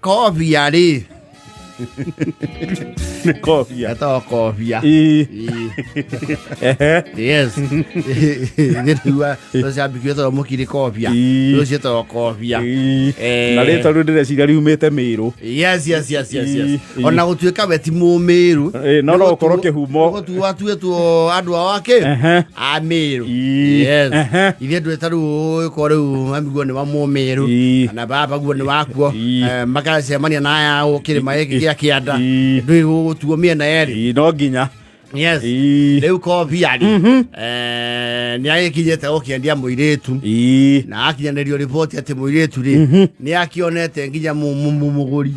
Kovia ri. Kovia. Ito Kovia. Yes. Ndirua tosia bikweto mukiri Kovia. Tosia to Kovia. Na reta rudire cira riumite Miru. Yes. Ona gutuika beti mu Miru. No korwo kihumo. Tu andu awake. A Miru. Yes. Ithe ndu etaru ko riu amiguo ni wa mu Miru. Na baba guo ni wakuo. Makacemania na aya ukirima giki gia kianda. Ndu gutuo miena eri. No nginya. Yes. Leu Kovia ri. Ni agikinyete okiendia muiretu. Na akinyanerio report ati muiretu ri. Ni akionete nginya muguri.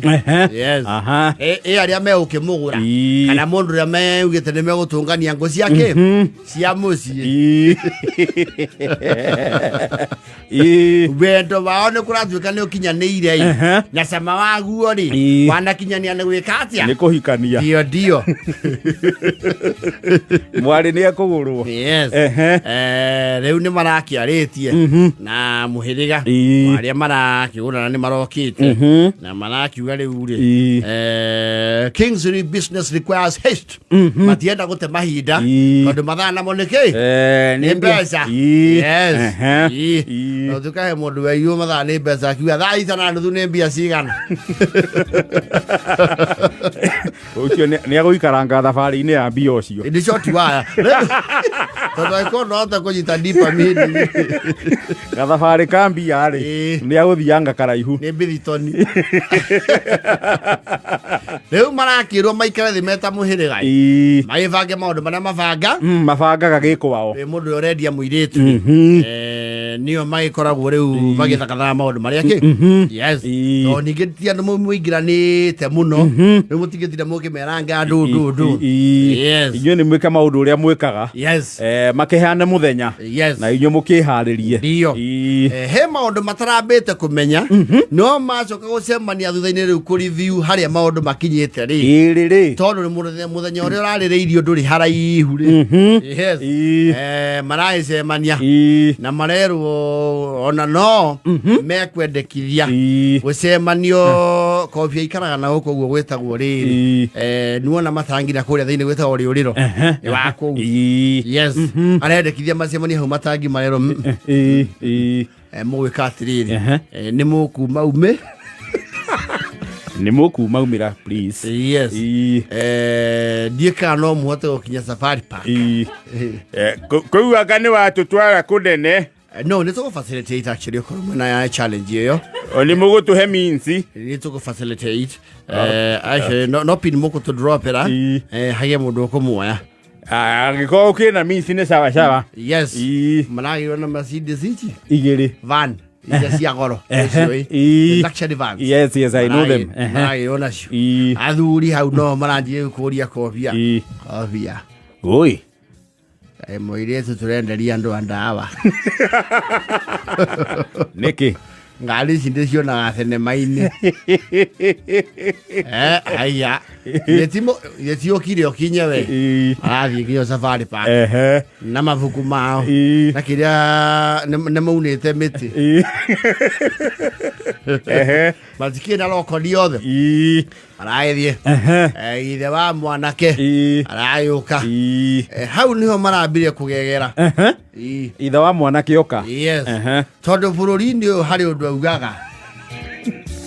Yes. Aria me ukimugura. Kana mundu ria me ugite ni me gutungania ngo ciake. Cia muci. Wendo wao ni kuratuika ni ukinyaneire. Na sama waguo ri. Wanakinyania ni gwika atia. Ni kuhikania. Dio. Mwari ni akugurwo. Yes. Reu ni marakiaritie na muhiriga aria marakigurana ni marokite na marakiuga riu ri Kingsley business requires haste. Matienda gute mahinda tondu mathana moneke ni mbeca. Yes. No tukahe mundu weyu mathana ni mbeca kiuga thaa itana nuthu ni mbia cigana. Ucio ni aguikaranga thabari ini ya mbia ucio. Ni short wire. Tondu ikono ota kunyita dipa mini. Gathabari ka mbia ri ni aguthianga karaihu. Ni Billitoni. Reu marakirwo maikare thi meta muhiriga. Maivange maundu maria mabanga. Mabanga gagiko wao. Mundu urendia muiretu. Nio magikoragwo riu bagithakatha maundu maria ki. Yes. No ningitia no muingiranite muno. Riu mutigitire mukimeranga ndu. Yes. Inyo ni mwika maundu uria mwikaga. Yes. Makihane muthenya. Yes. Na inyo mukiharirie. Dio. He maundu matarambite kumenya no macoka gucemania thutha-ini riu ku review haria maundu makinyite ri. Tondu ni muthenya uria uraririirio nduri haraihu ri. Yes. Maraicemania na marerwo ona no mekwendekithia gucemanio Kovia ikaraga na guku guo gwetagwo riri. Nuona matangira kuria thiini gwetagwo riuriro wa ku. Yes. Arendekithia macemania hau matangi marero mwika atiriri ni mukuma ume ni mukuma umira please. Yes. Dieka no muhote gukinya Safari Park. Kou agane watutwara kunene. No, nito facilitate actually koromana challenge yo. Oni mugutu he minsi. Nito ko facilitate. Actually no pin muko to drop era. Hage mundu kumuoya. Agiko kina minsi ne sawa. Yes. Managi wana Mercedes ichi. Igiri. Van. Yes, yagoro. Luxury vans. Yes, I know them. Managi wana shu. Aduri hau no managi kuria Kovia. Kovia. Oi. Moiretu turenderia andu andawa. Niki. Ngali sindecio na thenema-ini. Aya. Yetio kire okinye we. Arathi ngiyo Safari Park. Na mabuku mao. Na kiria nemaunite miti. Matikie na loko diothe. Araithie. Ithe wa mwanake. Arayuka. Hau niho marambire kugegera. Ithe wa mwanake oka. Yes. Tondu bururi-ini uyu hari undu augaga.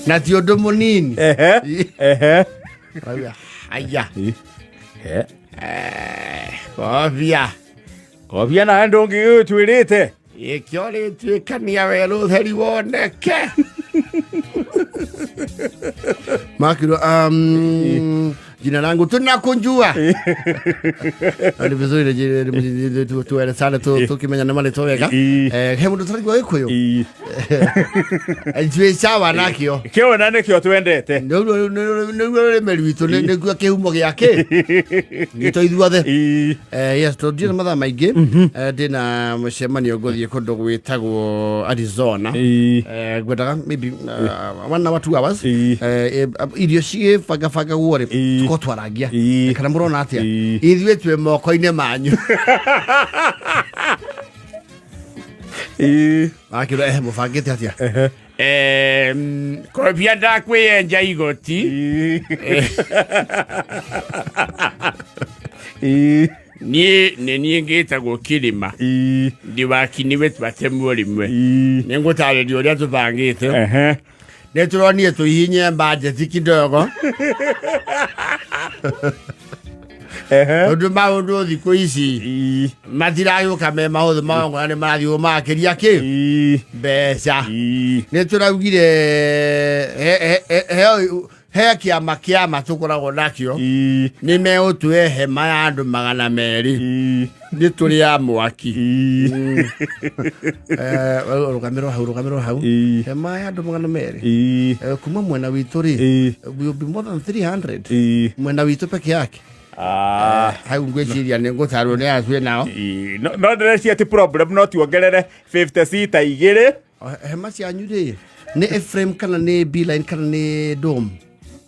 Na ti undu munini. Aya. Kovia na ndungi twirite. Ikyo ri twikania weru theri woneke. Makiro jina langu tunakunjua. Ni vizuri tuele sana tukimenya na mali toweka. Hemu tutari ikuyo. Ajwe sawa nakio. Kio nane kio twendete. No melwito ne kwa kehumo yake. Ngito ithuothe. Yes to dina matha maingi. Dina mucemanio ngothie kundu gwitagwo Arizona. Gwedaga maybe 1 or 2 hours. Irio cie fagafaga wore. Kotwaragia kana murona atia ithwe twe moko-ine manyu akiro mufangite atia Kobia ndakwiyenja igoti niĩ ngĩtagwo Kĩrĩma ndi wakiniwe twatemwo rimwe nĩngũtarĩria ũrĩa tũbangĩte nĩtũronire tũhihinye budget kidogo maũndũ thikũ ici matiragĩũka me mahũthũ magongona nĩ marathiĩ makĩria mbeca nĩtũraugire he kĩama tũkoragwo nakĩo nĩ megũtũhe hema ya andũ 200 nĩ tũrĩ ya mwaki rũgamĩrwo hau hema ya andũ 200 kuma mwena witũ rĩ will be more than 300 mwena witũ peke yake hau ngwĩciria nĩ ngũtarwo nĩ atue nao no ndĩreciria ti problem no tuongerere 50 seater igĩrĩ hema cianyu rĩ nĩ Ephraim kana nĩ Beeline kana nĩ Dome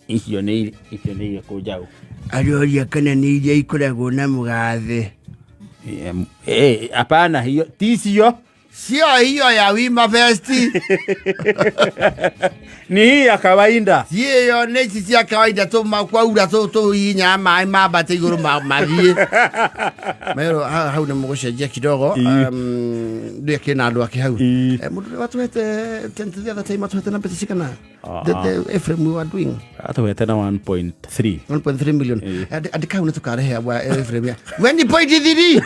icio nĩ kũnjaũ arĩoria kana nĩ iria ikoragwo na mũgathe hapana hiyo ticio sio hiyo ya Wima Fest ni hii ya kawaida hiyo nĩ cia kawaida kwaura hinya maĩ mambate igũrũ mathiĩ mero hau nĩ mũgũcenjia kidogo ndio kina andũ ake hau mũndũ watwete tent the other time atwete na pesa cikana the Ephraim we were doing atwete na 1.3 million andika una tukarehe wa Ephraim ya 1.3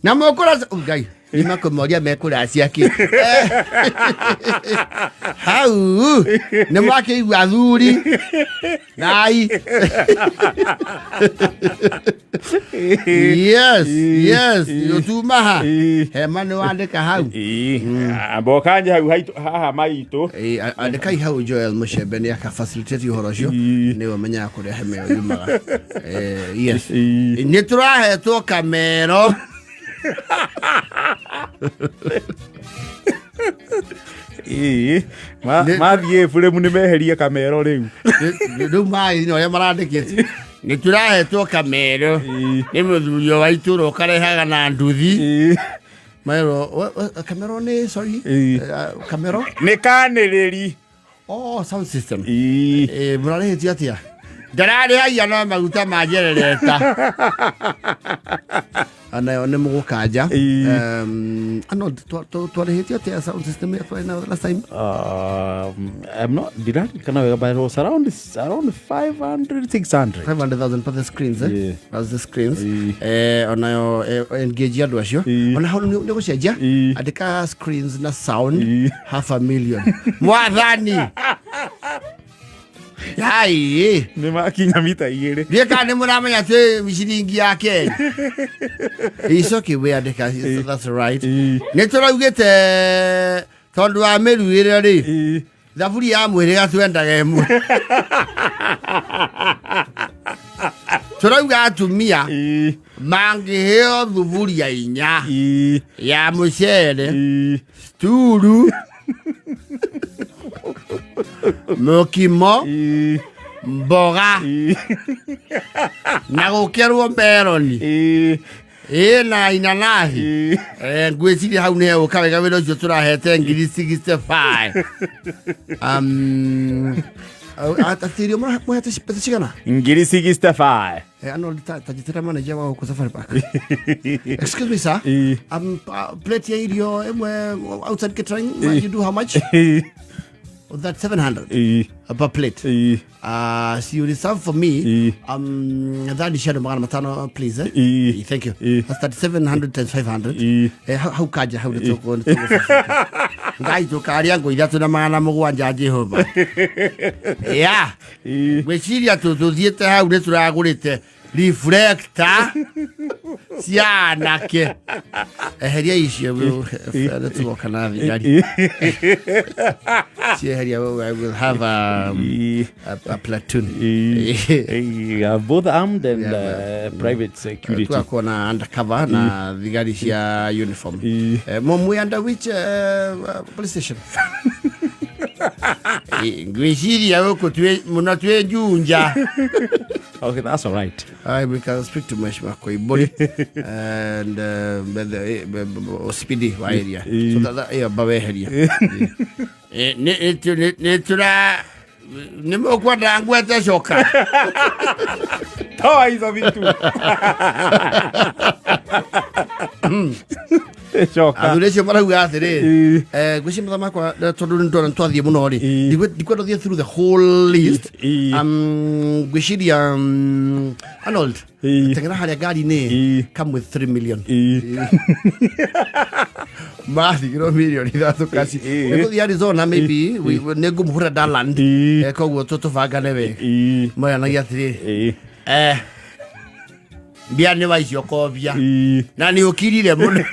na mokora ngai nimakomoria mekura ciake hau nĩ makĩigua thuri nai yes yotumaha hema nĩ wandĩka hau mbokanje hau haha maitũ andĩkai hau Joel Mushembe nĩ aka facilitate ũhoro ũcio nĩ ũmenyaga kũrĩa hema ĩyo yumaga yes nĩ tũrahetwo kamero mathiĩ Ephraim nĩ meherie kamero rĩu maĩ no ya marandĩkĩte nĩ tũrahetwo kamero nĩ mũthuri wa itũũra ũkarehaga na nduthi kamero nĩ sorry kamero nĩ kanĩrĩri sound system mũrarĩhĩtio atĩa ndararĩhagia no maguta manjerereta anayo nĩ mũgũkanja ano twarĩhĩtio atĩa sound system last time I'm not kana wega but it was around 500,000 for the screens as the screens onayo engage andũ acio ona hau nĩ gũcenjia andĩka screens na sound 500,000 mwathani Yai nĩ makinya mita 2 Rĩka nĩ mũramenya twĩ ciringi ya Kenya Icoki we andĩka that's right nĩ tũraugĩte tondũ wa mĩruĩre rĩ thaburi ya mwĩrĩ gatwendaga ĩmwe tũrauga atumia mangĩheo thuburia 4 ya mũcere sturu mokimo mboga na gũkerwo meroni na inanathi ngwĩciria hau nĩ ũka wega wĩra ũcio tũrahete 65 atatirio mũhete pesa cigana 65 ano tajitira manager wa huko Safari Park excuse me sir plate ya irio outside catering you do how much that's 700 per plate so you reserve for me that is shadow magana matano please thank you that's 700 times 500 how kaja how to go ngai to karia ngo ithatu na magana mũgwanja Jehova gwĩciria tũthiĩte hau nĩ tũragũrĩte reflector cianake eheria icio tuoka na thigari cieheria I will have a platoon both armed and private security tuako na undercover na thigari cia uniform mwe under which police station ngwĩciria gũkũ mũno twĩ Junja Okay, that's all right. We can speak to Mheshimiwa Koibori and Speedy wa area. So that bawe area. Netura nimekwenda ngwete shoka. Toa hizo vitu. Shoka. Aduleshe maragu athiri. Gwishimba makwa tondu ndo ntwathie muno ri. Ndikwe ndo through the whole list. Gwishiria Arnold. Tengera haria gari ni come with 3 million. Mathi kiro million ithatu kasi. Eko the Arizona maybe we nego muhura Daland. Eko go toto vagane we. Moya na yathiri. Bia ne waicio kobia na ni ukirire muno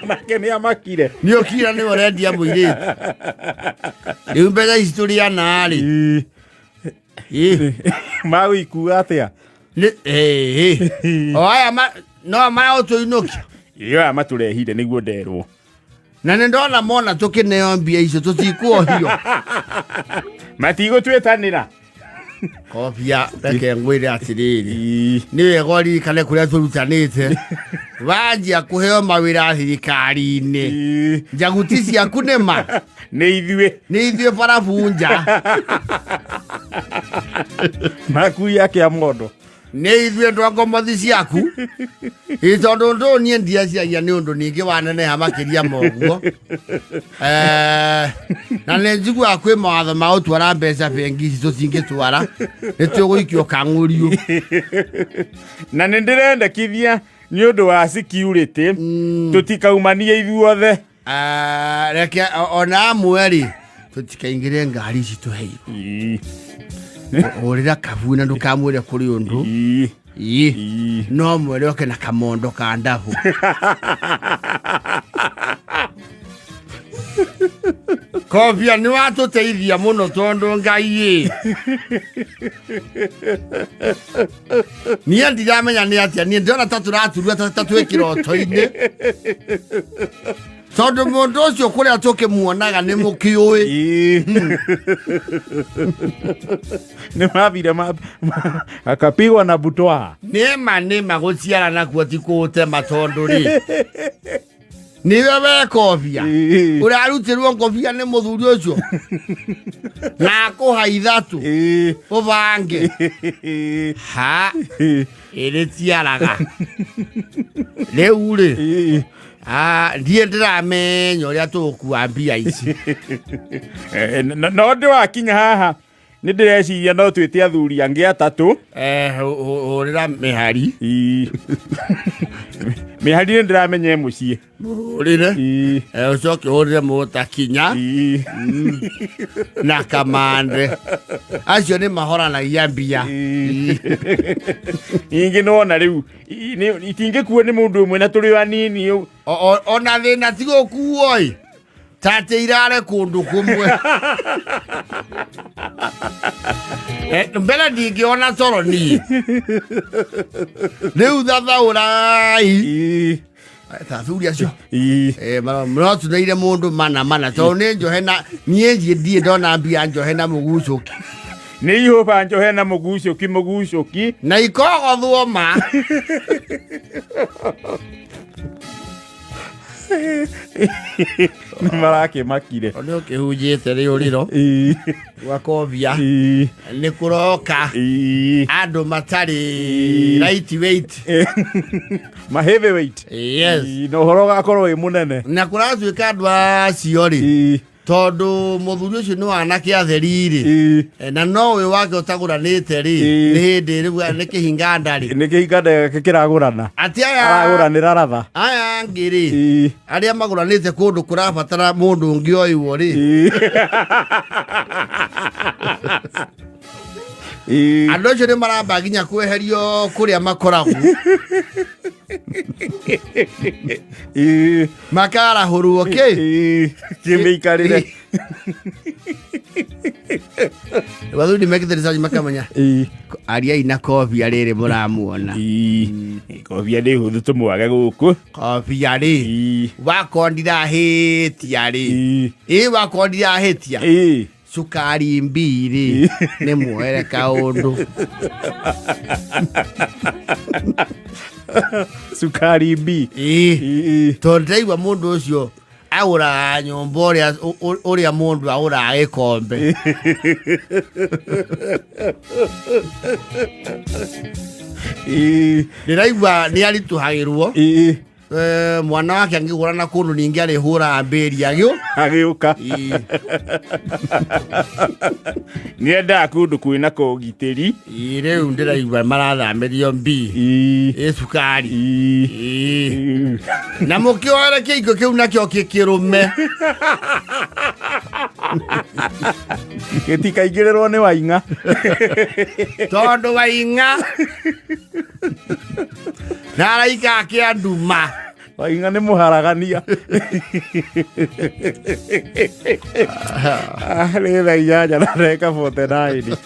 make ni amakire ni ukira ni orendia muire ni mbega historia nari mawi kuatia oya no ma auto inoki iyo amaturehire niguo nderwo na ndona mona tukineo mbia icio tutikuohio matigo twetanira kobia reke ngwire atiriri niwe gori kale kuria turutanite wanjia kuheo mawira thirikari-ini njaguti ciaku nĩma nĩ ithuĩ barabunja makui yake ya mondo nĩ ithuĩ ndongomothi ciaku itondu ndu nie ndia ciagia nĩ ũndũ ningĩ waneneha makĩria moguo na nĩ njigua kwĩ mawatho ma gũtwara mbeca bengi ici tũtingĩtwara nĩ tũgũikio kang'ũriũ na nĩ ndĩrendekithia nĩ ũndũ wa security tũtikaumanie ithuothe reke ona amwe rĩ tũtikaingĩre ngari ici tũheirwo ũrĩra kabu na ndũkamwĩre kũrĩ ũndũ no mwere oke na kamondo ka ndabu kobia ni watũteithia mũno tondũ Ngai niĩ ndiramenya nĩ atĩa niĩ ndĩrona ta tũraturua ta twĩ kĩroto-inĩ tondu mundu ucio kuria tukimuonaga ni mukiui ni mabire akapigwa na butwa nima guciara nakuo ti kutema tondu ri niwe we kobia urarutirwo kobia ni muthuri ucio na kuhaitha tu ubange ha iri tiaraga riu ri ndiye ndiramenya uria tukua mbia ici no ndi wakinya haha ni ndireciria no twite athuri angi atatu urira mihari mihari ni ndiramenya mucie urire ucoke urire Mutakinya na Kamande acio ni mahoranagia mbia ingi nona riu itingikuo ni mundu umwe na turi wanini ona thina tigukuo tate irare kundu kumwe mbere ndingiona toro ni riu thathaurai tathuria cio no tuneire mundu mana tondu ni njohe na niĩ ndie ndona mbia njohe na mũgucoki nĩ ihũba njohe na mũgucoki na ikogothwo ma nĩmarakĩmakire nĩ ũkĩhunjĩte rĩũrĩro gwa kobia nĩ kũroka andũ matarĩ lightweight ma heavyweight yes na ũhoro ũgakorwo wĩ mũnene na kũratuĩka andũ acio rĩ tondu muthuri ucio ni wanake atheriri na no we wake utaguranite ri ni hindi riu ni kihinganda ri ni kihinganda kiragurana ati aya araguranira ratha aya ngiri aria maguranite kundu kurabatara mundu ungi oiwo ri andu acio ni maramba nginya kweherio kuria makoragwo makarahurwo kimeikarire wathuri mekithiricaji makamenya aria ina kobia riri muramuona kobia ni huthu tumwage guku kobia ri wakondira hitia ri wakondira hitia cukari mbiri nĩ muoere kaũndũ. Cukari mbi tondũ ndaigua mũndũ ũcio agũraga nyũmba ũrĩa mũndũ agũraga gĩkombe. Ndĩraigua nĩ aritũhagĩrwo mwana wake angĩgũra na kũndũ ningĩ arĩhũraga mbĩri agĩũka. Nĩendaga kũndũ kwĩna kũgitĩri. Rĩu ndĩraigua marathamĩrio mbi cukari na mũkĩoere kĩiko kĩu nakĩo kĩkĩrũme gĩtikaingĩrĩrwo nĩ Waing'a tondũ Waing'a naraika kĩanduma. Waing'a nĩ mũharagania. Nĩ thaa 8 na ndagĩka 49.